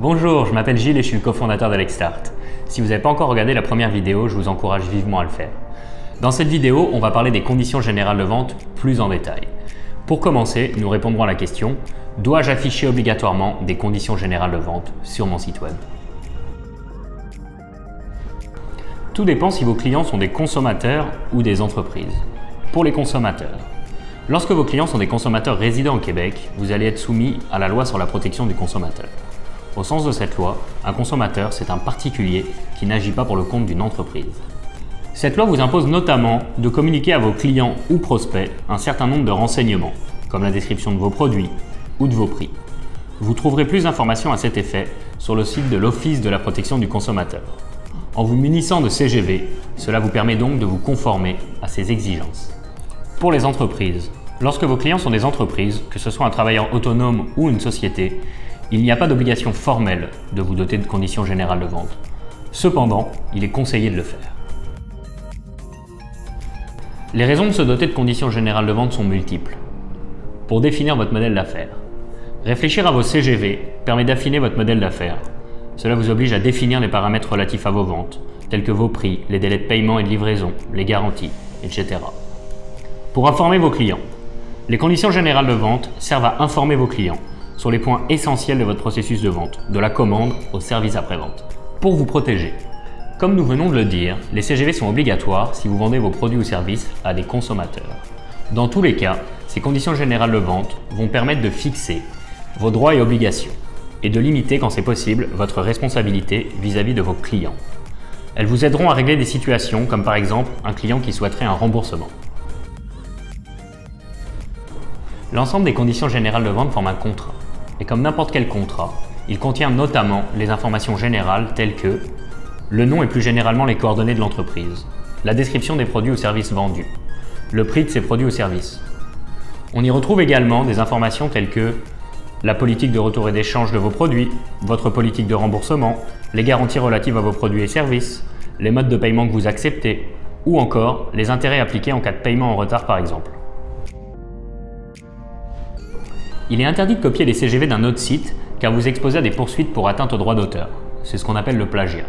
Bonjour, je m'appelle Gilles et je suis le cofondateur de Lexstart. Si vous n'avez pas encore regardé la première vidéo, je vous encourage vivement à le faire. Dans cette vidéo, on va parler des conditions générales de vente plus en détail. Pour commencer, nous répondrons à la question « Dois-je afficher obligatoirement des conditions générales de vente sur mon site web ?» Tout dépend si vos clients sont des consommateurs ou des entreprises. Pour les consommateurs, lorsque vos clients sont des consommateurs résidant au Québec, vous allez être soumis à la loi sur la protection du consommateur. Au sens de cette loi, un consommateur, c'est un particulier qui n'agit pas pour le compte d'une entreprise. Cette loi vous impose notamment de communiquer à vos clients ou prospects un certain nombre de renseignements, comme la description de vos produits ou de vos prix. Vous trouverez plus d'informations à cet effet sur le site de l'Office de la protection du consommateur. En vous munissant de CGV, cela vous permet donc de vous conformer à ces exigences. Pour les entreprises, lorsque vos clients sont des entreprises, que ce soit un travailleur autonome ou une société, il n'y a pas d'obligation formelle de vous doter de conditions générales de vente. Cependant, il est conseillé de le faire. Les raisons de se doter de conditions générales de vente sont multiples. Pour définir votre modèle d'affaires, réfléchir à vos CGV permet d'affiner votre modèle d'affaires. Cela vous oblige à définir les paramètres relatifs à vos ventes, tels que vos prix, les délais de paiement et de livraison, les garanties, etc. Pour informer vos clients, les conditions générales de vente servent à informer vos clients sur les points essentiels de votre processus de vente, de la commande au service après-vente. Pour vous protéger, comme nous venons de le dire, les CGV sont obligatoires si vous vendez vos produits ou services à des consommateurs. Dans tous les cas, ces conditions générales de vente vont permettre de fixer vos droits et obligations et de limiter, quand c'est possible, votre responsabilité vis-à-vis de vos clients. Elles vous aideront à régler des situations comme par exemple un client qui souhaiterait un remboursement. L'ensemble des conditions générales de vente forme un contrat. Et comme n'importe quel contrat, il contient notamment les informations générales telles que le nom et plus généralement les coordonnées de l'entreprise, la description des produits ou services vendus, le prix de ces produits ou services. On y retrouve également des informations telles que la politique de retour et d'échange de vos produits, votre politique de remboursement, les garanties relatives à vos produits et services, les modes de paiement que vous acceptez, ou encore les intérêts appliqués en cas de paiement en retard par exemple. Il est interdit de copier les CGV d'un autre site car vous exposez à des poursuites pour atteinte au droit d'auteur. C'est ce qu'on appelle le plagiat.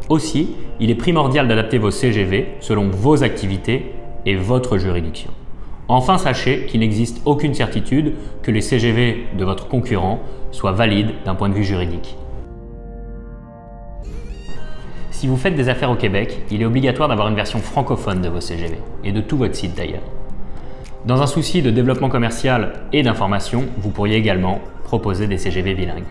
Aussi, il est primordial d'adapter vos CGV selon vos activités et votre juridiction. Enfin, sachez qu'il n'existe aucune certitude que les CGV de votre concurrent soient valides d'un point de vue juridique. Si vous faites des affaires au Québec, il est obligatoire d'avoir une version francophone de vos CGV et de tout votre site d'ailleurs. Dans un souci de développement commercial et d'information, vous pourriez également proposer des CGV bilingues.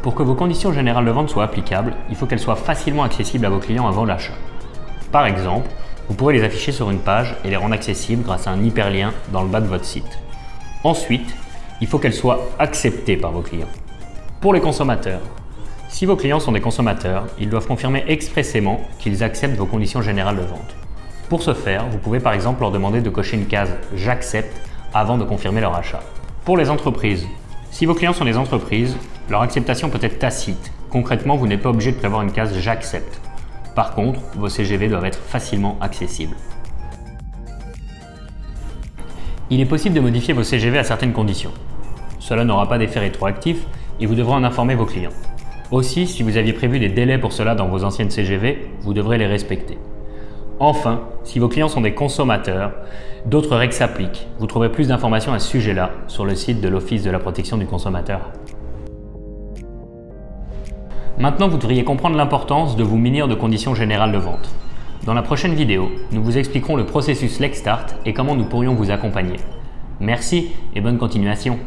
Pour que vos conditions générales de vente soient applicables, il faut qu'elles soient facilement accessibles à vos clients avant l'achat. Par exemple, vous pourrez les afficher sur une page et les rendre accessibles grâce à un hyperlien dans le bas de votre site. Ensuite, il faut qu'elles soient acceptées par vos clients. Pour les consommateurs, si vos clients sont des consommateurs, ils doivent confirmer expressément qu'ils acceptent vos conditions générales de vente. Pour ce faire, vous pouvez par exemple leur demander de cocher une case « J'accepte » avant de confirmer leur achat. Pour les entreprises, si vos clients sont des entreprises, leur acceptation peut être tacite. Concrètement, vous n'êtes pas obligé de prévoir une case « J'accepte ». Par contre, vos CGV doivent être facilement accessibles. Il est possible de modifier vos CGV à certaines conditions. Cela n'aura pas d'effet rétroactif et vous devrez en informer vos clients. Aussi, si vous aviez prévu des délais pour cela dans vos anciennes CGV, vous devrez les respecter. Enfin, si vos clients sont des consommateurs, d'autres règles s'appliquent. Vous trouverez plus d'informations à ce sujet-là sur le site de l'Office de la protection du consommateur. Maintenant, vous devriez comprendre l'importance de vous munir de conditions générales de vente. Dans la prochaine vidéo, nous vous expliquerons le processus Lexstart et comment nous pourrions vous accompagner. Merci et bonne continuation.